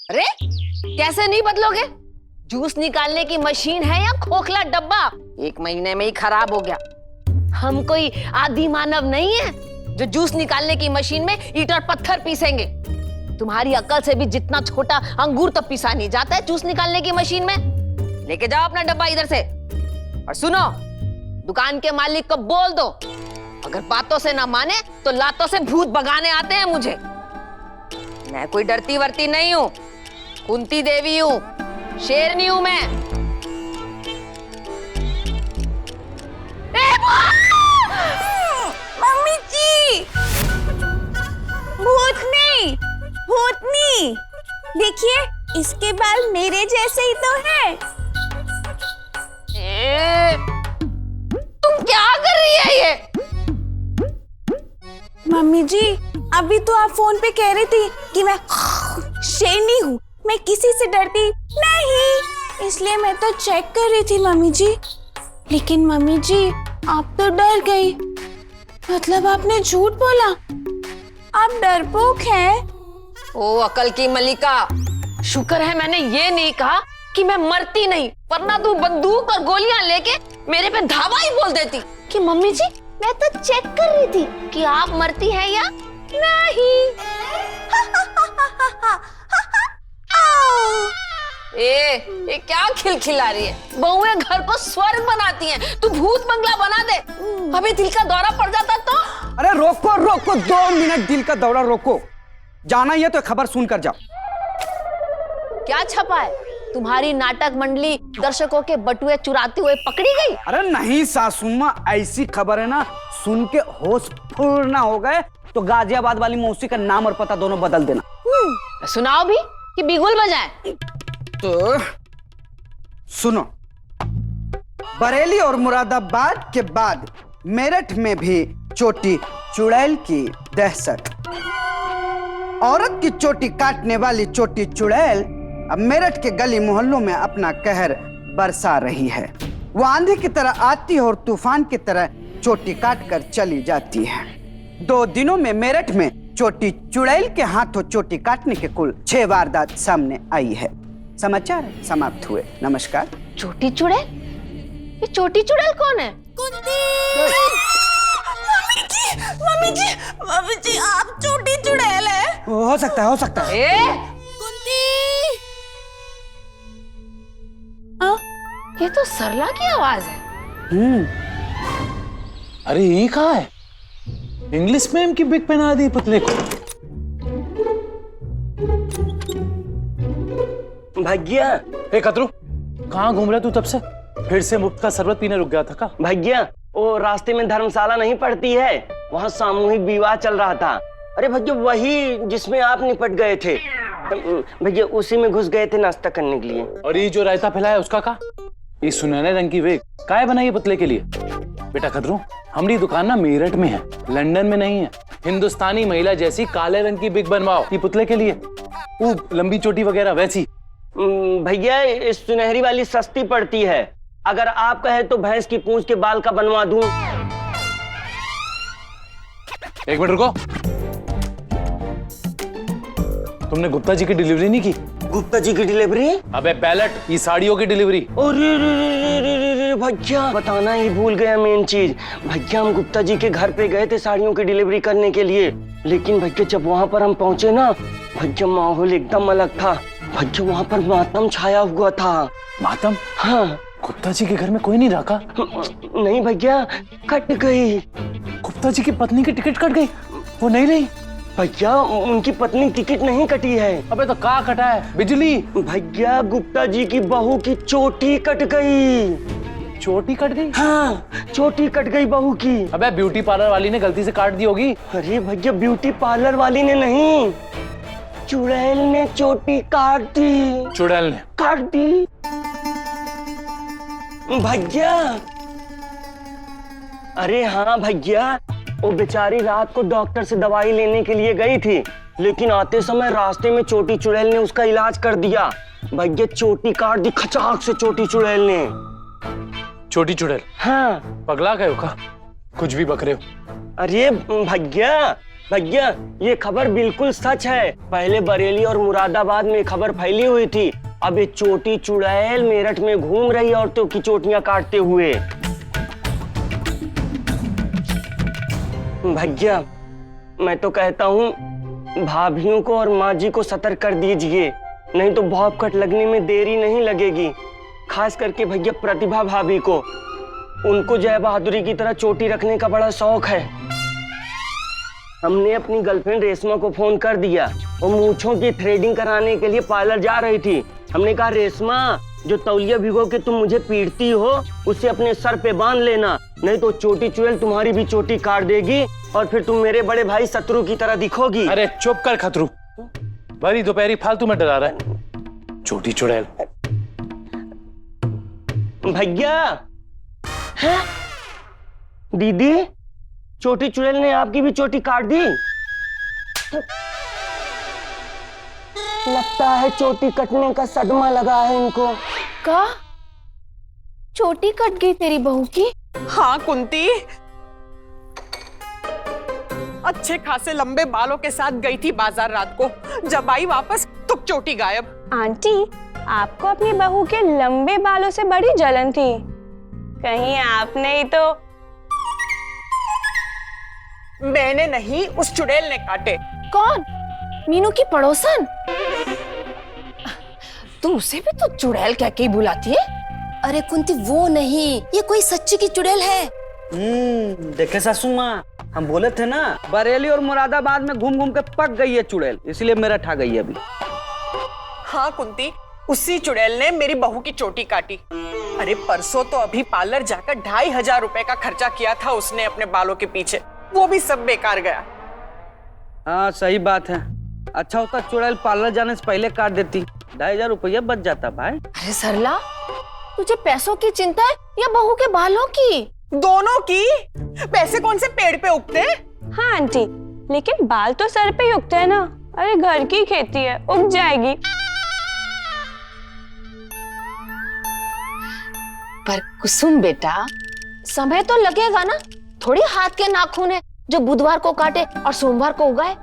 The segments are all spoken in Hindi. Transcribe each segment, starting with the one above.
अरे कैसे नहीं बदलोगे? जूस निकालने की मशीन है या खोखला डब्बा? 1 महीने में ही खराब हो गया। हम कोई आदि मानव नहीं है जो जूस निकालने की मशीन में ईंट और पत्थर पीसेंगे। तुम्हारी अक्ल से भी जितना छोटा अंगूर तो पीसा नहीं जाता है जूस निकालने की मशीन में। लेके जाओ अपना डब्बा इधर से। और सुनो, दुकान के मालिक को बोल दो, अगर बातों से ना माने तो लातों से भूत भगाने आते हैं मुझे। मैं कोई डरती वरती नहीं हूँ, कुंती देवी हूँ, शेरनी हूँ मैं। मम्मी जी, भूतनी, भूतनी, देखिए इसके बाल मेरे जैसे ही तो हैं। तुम क्या कर रही है ये? मम्मी जी, अभी तो आप फोन पे कह रही थी कि मैं शेरनी हूँ, मैं किसी से डरती नहीं, इसलिए मैं तो चेक कर रही थी मम्मी जी। लेकिन मम्मी जी, आप तो डर गई, मतलब आपने झूठ बोला, आप डरपोक हैं। ओ अकल की मलिका, शुक्र है मैंने ये नहीं कहा कि मैं मरती नहीं, वरना तू बंदूक और गोलियां लेके मेरे पे धावा ही बोल देती कि मम्मी जी मैं तो चेक कर रही थी कि आप मरती हैं या नहीं। ये क्या खिलखिला रही है? बहुएं घर को स्वर्ग बनाती हैं, तू भूत बंगला बना दे। अभी दिल का दौरा पड़ जाता तो? अरे रोको रोको, 2 मिनट, दिल का दौरा रोको। जाना ही है तो खबर सुनकर जाओ। क्या छपा है? तुम्हारी नाटक मंडली दर्शकों के बटुए चुराते हुए पकड़ी गई? अरे नहीं सासू माँ, ऐसी खबर है ना, सुन के होश फुर ना हो गए तो गाजियाबाद वाली मौसी का नाम और पता दोनों बदल देना। सुनाओ भी कि बिगुल बजाए। तो सुनो, बरेली और मुरादाबाद के बाद मेरठ में भी चोटी चुड़ैल की दहशत। औरत की चोटी काटने वाली चोटी चुड़ैल अब मेरठ के गली मोहल्लों में अपना कहर बरसा रही है। वो आंधी की तरह आती है और तूफान की तरह चोटी काट कर चली जाती है। 2 दिनों में मेरठ में चोटी चुड़ैल के हाथों चोटी काटने के कुल 6 वारदात सामने आई है। समाचार समाप्त हुए। नमस्कार। चोटी चुड़ैल? ये चोटी चुड़ैल कौन है? मम्मी जी, मम्मी जी, आप चोटी चुड़ैल है। हो सकता है, हो सकता है। ये तो सरला की आवाज है। अरे ये कहाँ है? इंग्लिश में की बिग पहना दी पुतले को। भैया। ए कतरू, कहाँ घूम रहा तू तब से? फिर से मुफ्त का शरबत पीने रुक गया था का? भैया, वो रास्ते में धर्मशाला नहीं पड़ती है, वहाँ सामूहिक विवाह चल रहा था। अरे भैया, वही जिसमें आप निपट गए थे भैया, उसी में घुस गए थे नाश्ता करने के लिए। और ये जो रायता फैलाया उसका का? ये सुनहरे रंग की वेग काहे बनाई पुतले के लिए? बेटा खतरू, हमारी दुकान ना मेरठ में है, लंदन में नहीं है। हिंदुस्तानी महिला जैसी काले रंग की बिग बनवाओ ये पुतले के लिए, वो लंबी चोटी वगैरह वैसी। भैया, इस सुनहरी वाली सस्ती पड़ती है, अगर आप कहे तो भैंस की पूंछ के बाल का बनवा दूं। 1 मिनट रुको, तुमने गुप्ता जी की डिलीवरी नहीं की? गुप्ता जी की डिलीवरी? अबे बैलेट, ये साड़ियों की डिलीवरी। अरे भैया, बताना ही भूल गया मेन चीज। भैया, हम गुप्ता जी के घर पे गए थे साड़ियों की डिलीवरी करने के लिए, लेकिन भैया जब वहाँ पर हम पहुँचे ना भैया, माहौल एकदम अलग था भैया, वहाँ पर मातम छाया हुआ था। मातम? हाँ। गुप्ता जी के घर में कोई नहीं रखा? नहीं भैया, कट गई। गुप्ता जी की पत्नी की टिकट कट गई? वो नहीं रही? भैया, उनकी पत्नी टिकट नहीं कटी है। अबे तो का कटा है? बिजली? भैया, गुप्ता जी की बहू की चोटी कट गई। चोटी कट गई? हाँ, चोटी कट गई बहू की। अबे ब्यूटी पार्लर वाली ने गलती से काट दी होगी। अरे भैया, ब्यूटी पार्लर वाली ने नहीं, चुड़ैल ने चोटी काट दी। चुड़ैल ने काट दी भैया। अरे हाँ भैया, वो बेचारी रात को डॉक्टर से दवाई लेने के लिए गई थी, लेकिन आते समय रास्ते में चोटी चुड़ैल ने उसका इलाज कर दिया। भैया, चोटी काट दी खचाक से चोटी चुड़ैल ने। चोटी चुड़ैल? हाँ। पगला गए हो का? कुछ भी बक रहे हो। अरे भैया, भैया ये खबर बिल्कुल सच है। पहले बरेली और मुरादाबाद में खबर फैली हुई थी। अब ये चोटी चुड़ैल मेरठ में घूम रही है औरतों की चोटियां काटते हुए। भैया मैं तो कहता हूँ भाभियों को और माँ जी को सतर्क कर दीजिए, नहीं तो बहुत कट लगने में देरी नहीं लगेगी। खास करके भैया प्रतिभा भाभी को, उनको जय बहादुरी की तरह चोटी रखने का बड़ा शौक है। हमने अपनी गर्लफ्रेंड रेशमा को फोन कर दिया। वो मूंछों की थ्रेडिंग कराने के लिए पार्लर जा रही थी। हमने कहा रेशमा, जो तौलिया भिगो के तुम मुझे पीटती हो उसे अपने सर पे बांध लेना, नहीं तो चोटी चुड़ैल तुम्हारी भी चोटी काट देगी और फिर तुम मेरे बड़े भाई शत्रु की तरह दिखोगी। अरे चुप कर खतरू, भरी दोपहरी फालतू में डरा रहा है। चोटी चुड़ैल भैया है? दीदी चोटी चुड़ैल ने आपकी भी चोटी काट दी। लगता है चोटी कटने का सदमा लगा है इनको। का चोटी कट गई तेरी बहू की? हाँ कुंती, अच्छे खासे लंबे बालों के साथ गई थी बाजार रात को। जब आई वापस तो चोटी गायब। आंटी, आपको अपनी बहू के लंबे बालों से बड़ी जलन थी। कहीं आपने ही तो? मैंने नहीं, उस चुड़ैल ने काटे। कौन? मीनू की पड़ोसन? तू उसे भी तो चुड़ैल कह के ही बुलाती है? अरे कुंती वो नहीं, ये कोई सच्ची की चुड़ैल है। देखे सासू माँ, हम बोले थे ना बरेली और मुरादाबाद में घूम घूम के पक गई है चुड़ैल, इसलिए मेरठ आ गई है अभी। हाँ कुंती, उसी चुड़ैल ने मेरी बहू की चोटी काटी। अरे परसों तो अभी पार्लर जाकर 2500 रुपए का खर्चा किया था उसने अपने बालों के पीछे, वो भी सब बेकार गया। हाँ सही बात है, अच्छा होता चुड़ैल पार्लर जाने से पहले काट देती, 2500 रुपया बच जाता भाई। अरे सरला, तुझे पैसों की चिंता है या बहू के बालों की? दोनों की। पैसे कौन से पेड़ पे उगते हैं? हाँ आंटी, लेकिन बाल तो सर पे ही उगते हैं ना। अरे घर की खेती है, उग जाएगी। पर कुसुम बेटा, समय तो लगेगा ना, थोड़ी हाथ के नाखून है जो बुधवार को काटे और सोमवार को उगाए।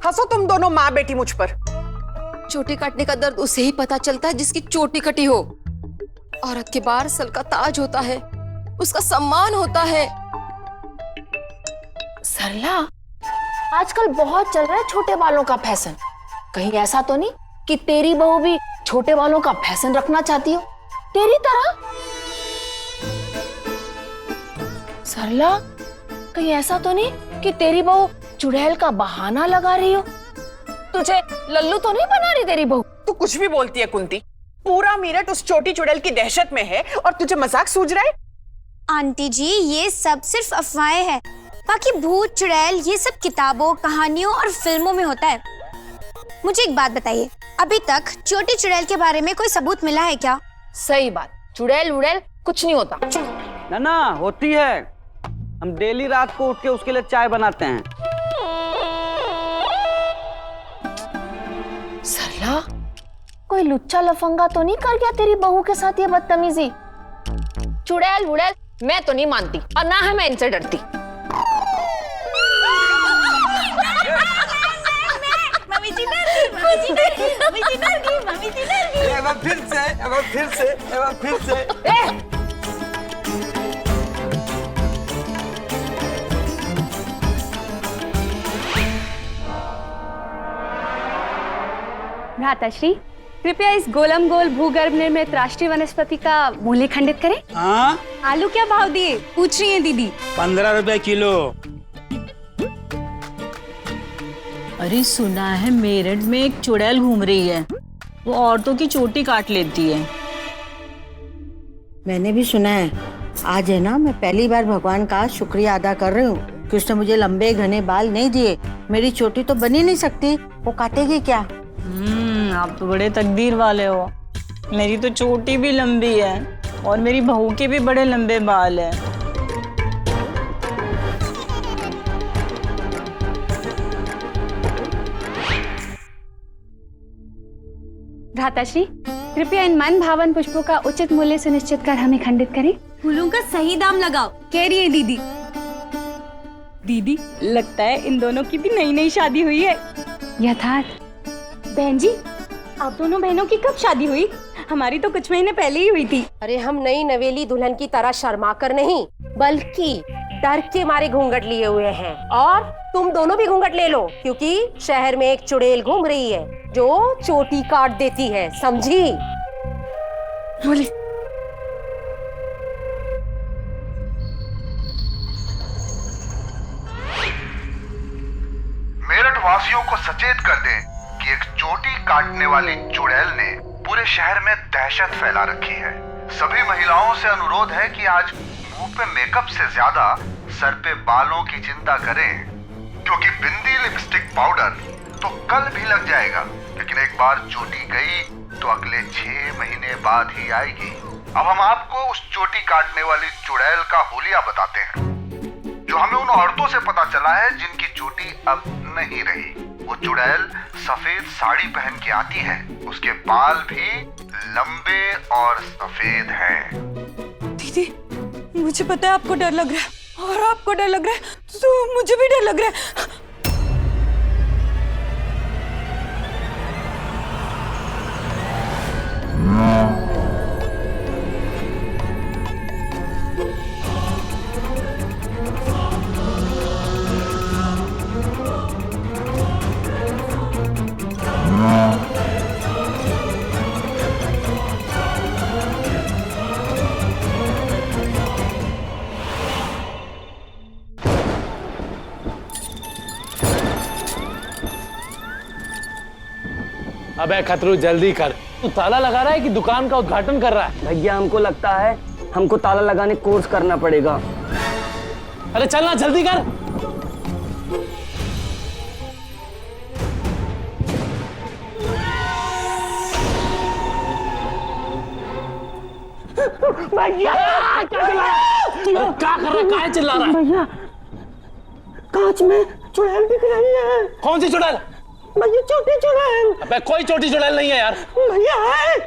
हंसो तुम दोनों माँ बेटी मुझ पर। चोटी काटने का दर्द उसे ही पता चलता है जिसकी चोटी कटी हो। औरत के बार सर का ताज होता है, उसका सम्मान होता है। सरला, आजकल बहुत चल रहा है छोटे बालों का फैशन। कहीं ऐसा तो नहीं कि तेरी बहू भी छोटे बालों का फैशन रखना चाहती हो तेरी तरह? सरला, कहीं ऐसा तो नहीं कि तेरी बहू चुड़ैल का बहाना लगा रही हो? तुझे लल्लू तो नहीं बना रही तेरी बहू? तू कुछ भी बोलती है कुंती। पूरा मेरठ उस छोटी चुड़ैल की दहशत में है और तुझे मजाक सूझ रहा है? आंटी जी, ये सब सिर्फ अफवाहें हैं। बाकी भूत चुड़ैल ये सब किताबों, कहानियों और फिल्मों में होता है। मुझे एक बात बताइए, अभी तक छोटी चुड़ैल के बारे में कोई सबूत मिला है क्या? सही बात, चुड़ैल उड़ैल कुछ नहीं होता। ना होती है, हम डेली रात को उठ के उसके लिए चाय बनाते हैं। सरला, कोई लुच्चा लफंगा तो नहीं कर गया तेरी बहू के साथ ये बदतमीजी? चुड़ैल वुड़ैल मैं तो नहीं मानती और ना है मैं इनसे डरती। मम्मी जी डर गई, मम्मी जी डर गई, मम्मी जी डर गई, मम्मी जी डर गई। एक बार फिर से। भ्राताश्री, कृपया इस गोलम गोल भूगर्भ निर्मित राष्ट्रीय वनस्पति का मूल्य खंडित करें। हाँ, आलू क्या भाव दिए पूछ रही हैं दीदी? 15 रुपए किलो। अरे सुना है मेरठ में एक चुड़ैल घूम रही है, वो औरतों की चोटी काट लेती है। मैंने भी सुना है। आज है ना, मैं पहली बार भगवान का शुक्रिया अदा कर रही हूँ कि उसने मुझे लंबे घने बाल नहीं दिए। मेरी चोटी तो बनी नहीं सकती, वो काटेगी क्या? आप तो बड़े तकदीर वाले हो। मेरी तो चोटी भी लंबी है और मेरी बहू के भी बड़े लंबे बाल है। भ्राताश्री, कृपया इन मन भावन पुष्पों का उचित मूल्य सुनिश्चित कर हमें खंडित करें। फूलों का सही दाम लगाओ, कह रही है दीदी। दीदी लगता है इन दोनों की भी नई नई शादी हुई है। यथार्थ। बहन जी, आप दोनों बहनों की कब शादी हुई? हमारी तो कुछ महीने पहले ही हुई थी। अरे हम नई नवेली दुल्हन की तरह शर्मा कर नहीं, बल्कि डर के मारे घूंघट लिए हुए हैं। और तुम दोनों भी घूंघट ले लो, क्योंकि शहर में एक चुड़ैल घूम रही है जो चोटी काट देती है, समझी? बोले मेरठ वासियों को सचेत कर दें कि एक चोटी काटने वाली चुड़ैल ने पूरे शहर में दहशत फैला रखी है। सभी महिलाओं से अनुरोध है कि आज मुंह पे मेकअप से ज्यादा सर पे बालों की चिंता करें, क्योंकि बिंदी, लिपस्टिक, पाउडर तो कल भी लग जाएगा, लेकिन एक बार चोटी गई तो अगले 6 महीने बाद ही आएगी। अब हम आपको उस चोटी काटने वाली चुड़ैल का हुलिया बताते हैं, जो हमें उन औरतों से पता चला है जिनकी चोटी अब नहीं रही। वो चुड़ैल सफेद साड़ी पहन के आती है, उसके बाल भी लंबे और सफेद हैं। दीदी, मुझे पता है आपको डर लग रहा है और आपको डर लग रहा है तो मुझे भी डर लग रहा है। अबे खतरू, जल्दी कर। तू ताला लगा रहा है कि दुकान का उद्घाटन कर रहा है? भैया हमको लगता है हमको ताला लगाने कोर्स करना पड़ेगा। अरे चलना, जल्दी कर। भैया क्या कर रहा है? काहे चिल्ला रहा है? भैया कांच में चुड़ैल दिख रही है। कौन सी चुड़ैल? भैया छोटी चुड़ैल। अबे कोई छोटी चुड़ैल नहीं है यार। भैया है।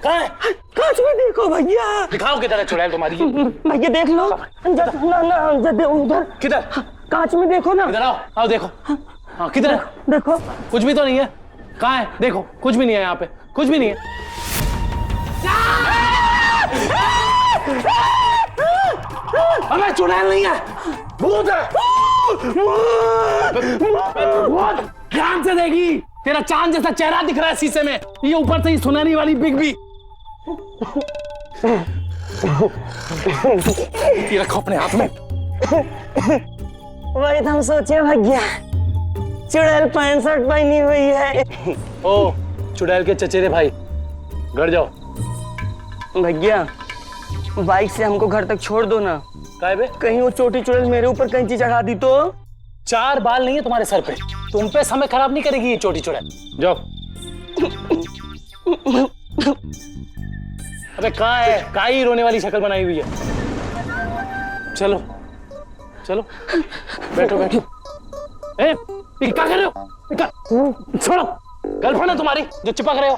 कहाँ है? कांच में देखो भैया। दिखाओ किधर है चुड़ैल तुम्हारी। भैया देख लो। उधर किधर? कांच में देखो ना। इधर आओ, आओ देखो। हाँ किधर है? देखो कुछ भी तो नहीं है। कहाँ है? देखो, कुछ भी नहीं है यहाँ पे, कुछ भी नहीं है। अबे चुड़ैल नहीं है, भूत है। भूत ध्यान से देखी, तेरा चांद जैसा चेहरा दिख रहा है शीशे में, ये ऊपर से ही सुनहरी वाली बिग बी। ये रखो अपने हाथ में। वही तो हम सोचे भैया, चुड़ैल पैंट शर्ट पहनी हुई है। ओ चुड़ैल के चचेरे भाई, घर जाओ। भैया बाइक से हमको घर तक छोड़ दो ना। काहे बे? कहीं वो छोटी चुड़ैल मेरे ऊपर कैंची चढ़ा दी तो? 4 बाल नहीं है तुम्हारे सर पे, तुम पे समय खराब नहीं करेगी ये छोटी चुड़ैल। जाओ। अबे कहाँ है? काई रोने वाली शक्ल बनाई हुई है। चलो चलो, बैठो बैठो। ए, क्या कर रहे हो? छोड़ो, गर्लफ्रेंड है तुम्हारी जो चिपक रहे हो।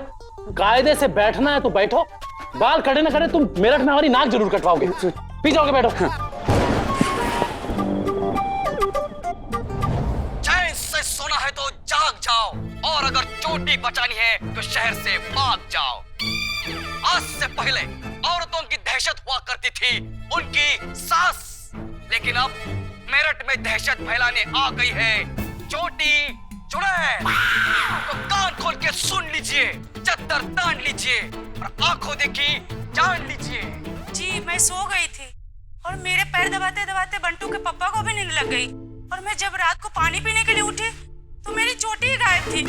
कायदे से बैठना है तो बैठो, बाल कटे ना कटे तुम मेरठ में हमारी नाक जरूर कटवाओगे। पी जाओगे, बैठो। चैन से सोना है तो जाग जाओ, और अगर चोटी बचानी है तो शहर से भाग जाओ। आज से पहले औरतों की दहशत हुआ करती थी उनकी सास, लेकिन अब मेरठ में दहशत फैलाने आ गई है चोटी चुड़ैल। तो कान खोल के सुन लीजिए, चद्दर तान लीजिए और आंखों देखी जान लीजिए। जी मैं सो गई थी और मेरे पैर दबाते दबाते बंटू के पापा को भी नींद लग गई, और मैं जब रात को पानी पीने के लिए उठी तो मेरी चोटी ही गायब थी।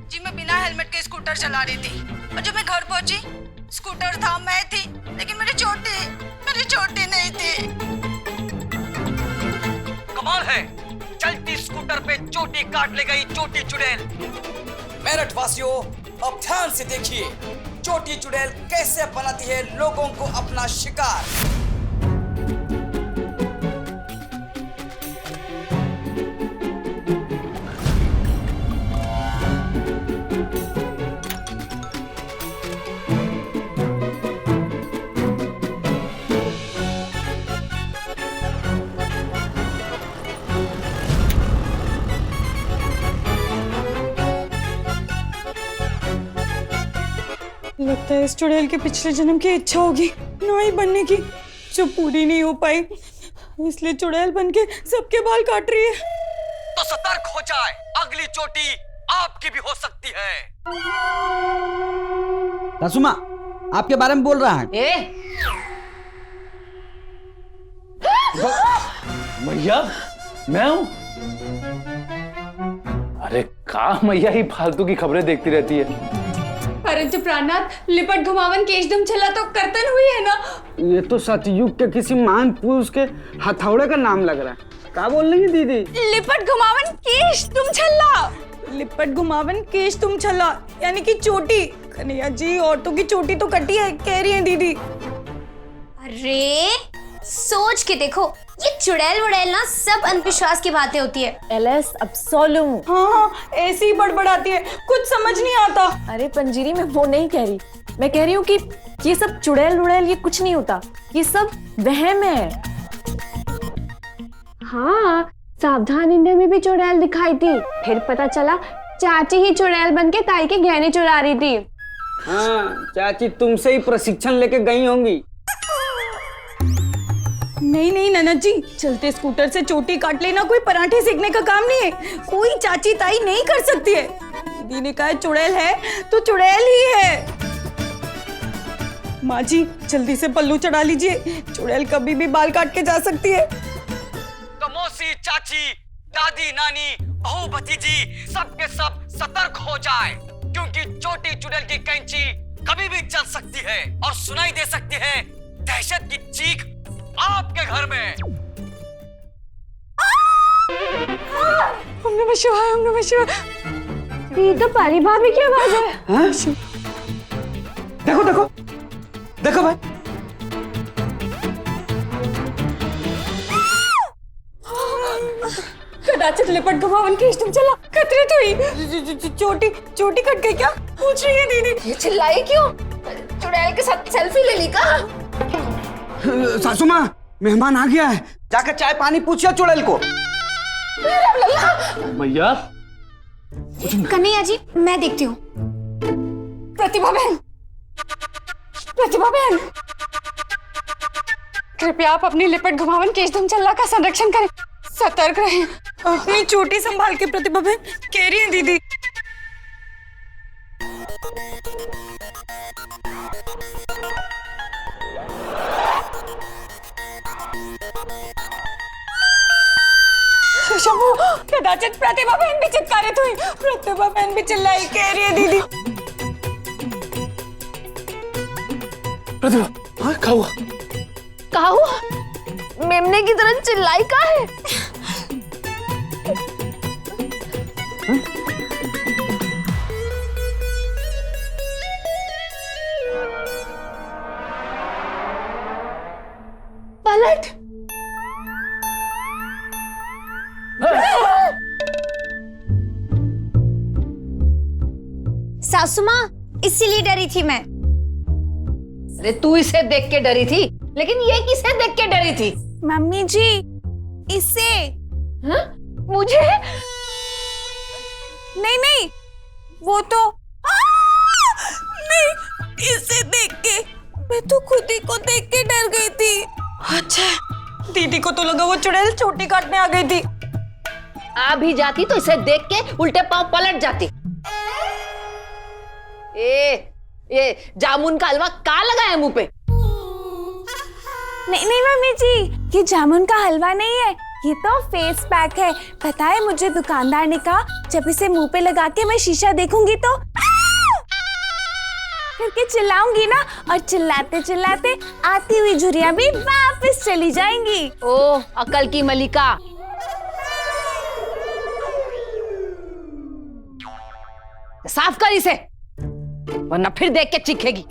जी मैं बिना हेलमेट के स्कूटर चला रही थी, और जब मैं घर पहुंची स्कूटर था, मैं थी, लेकिन मेरी चोटी नहीं थी। कमाल है, चलती स्कूटर पे चोटी काट ले गई चोटी चुड़ैल। मेरठ वासियों अब ध्यान से देखिए, चोटी चुड़ैल कैसे बनाती है लोगों को अपना शिकार। लगता है इस चुड़ैल के पिछले जन्म की इच्छा होगी नाई बनने की, जो पूरी नहीं हो पाई, इसलिए चुड़ैल बन के सबके बाल काट रही है। तो सतर्क हो जाए, अगली चोटी आपकी भी हो सकती है। सासू माँ आपके बारे में बोल रहा है। मैया मैं हूं? अरे का मैया ही फालतू की खबरें देखती रहती है। परंतु प्राणनाथ, लिपट घुमावन केशदम छल्ला तो कर्तन हुई है ना? ये तो सतयुग के किसी महान पुरुष के हथौड़े का नाम लग रहा है। क्या बोल रही है दीदी? लिपट घुमावन केश तुम छल्ला। लिपट घुमावन केश तुम छल्ला यानी कि चोटी। कन्हैया जी, औरतों की चोटी तो कटी है कह रही है दीदी। अरे सोच के देखो, ये चुड़ैल वुड़ैल ना सब अंधविश्वास की बातें होती है। एलएस अब्सोलूम। हाँ, ऐसी ही बड़बड़ाती है, कुछ समझ नहीं आता। अरे पंजीरी, मैं वो नहीं कह रही, मैं कह रही हूँ कि ये सब चुड़ैल वुड़ैल ये कुछ नहीं होता, ये सब वहम है। हाँ, सावधान इंडिया में भी चुड़ैल दिखाई थी, फिर पता चला चाची ही चुड़ैल बन के ताई के गहने चुरा रही थी। हाँ, चाची तुमसे ही प्रशिक्षण लेके गई होंगी। नहीं नहीं ननद जी, चलते स्कूटर से चोटी काट लेना कोई पराठे सीखने का काम नहीं है, कोई चाची ताई नहीं कर सकती है। दीदी ने कहा चुड़ैल है तो चुड़ैल ही है। माँ जी जल्दी से पल्लू चढ़ा लीजिए, चुड़ैल कभी भी बाल काट के जा सकती है। तो मौसी, चाची, दादी, नानी, बहू, भतीजी सबके सब सतर्क हो जाए, क्योंकि चोटी चुड़ैल की कैंची कभी भी चल सकती है और सुनाई दे सकती है दहशत की चीख आपके घर में। हम नमः शिवाय, हम नमः शिवाय। ये तो पारी भाभी की आवाज है। हाँ? देखो देखो देखो भाई। कदाचित लिपट घुमावन केश तुम चला, खतरे तो ही। चोटी कट गई क्या? पूछ रही है दीदी। ये चिल्लाई क्यों? चुड़ैल के साथ सेल्फी ले ली का? सासू माँ, मेहमान आ गया है, जाकर चाय पानी पूछिए चुड़ैल को। मैया कन्हैया जी, मैं देखती हूँ। प्रतिभा बहन, प्रतिभा बहन, कृपया आप अपनी लिपट घुमावन केशदम चल्ला का संरक्षण करें, सतर्क रहें, अपनी चोटी संभाल के। प्रतिभा बहन कह रही है दीदी। शंभू, कदाचित प्रतिभा बहन भी चित्कारित हुई, प्रतिभा बहन भी चिल्लाई, कह रही है दीदी। प्रतिभा, हाँ क्या हुआ? कहा हुआ? मेमने की तरह चिल्लाई का है? पलट। सासू माँ, इसीलिए डरी थी मैं। अरे तू इसे देख के डरी थी, लेकिन ये किसे देख के डरी थी? मम्मी जी, इसे। हाँ? मुझे? नहीं नहीं, वो तो नहीं, इसे देख के मैं तो खुद ही को देख के डर गई थी। अच्छा, दीदी को तो लगा वो चुड़ैल चोटी काटने आ गई थी। आ भी जाती तो इसे देख के उल्टे पांव पलट जाती। ये जामुन का हलवा का लगा है मुंह पे? नहीं नहीं मम्मी जी, ये जामुन का हलवा नहीं है, ये तो फेस पैक है। पता है मुझे दुकानदार ने कहा जब इसे मुंह पे लगा के मैं शीशा देखूंगी तो करके चिल्लाऊंगी ना, और चिल्लाते चिल्लाते आती हुई झुर्रियां भी वापस चली जाएंगी। ओह, अकल की मलिका। साफ कर इसे, वरना फिर देख के चीखेगी।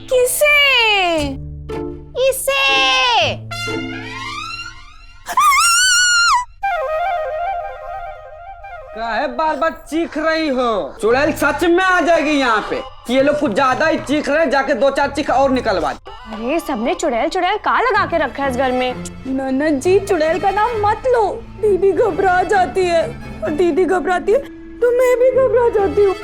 किसे? इसे। क्या है बार बार चीख रही हो? चुड़ैल सच में आ जाएगी यहाँ पे। ये लोग कुछ ज्यादा ही चीख रहे हैं, जाके दो चार चीख और निकलवा। अरे सबने चुड़ैल चुड़ैल का लगा के रखा है इस घर में। ननद जी, चुड़ैल का नाम मत लो, दीदी घबरा जाती है, और दीदी घबराती है तो मैं भी घबरा जाती हूँ।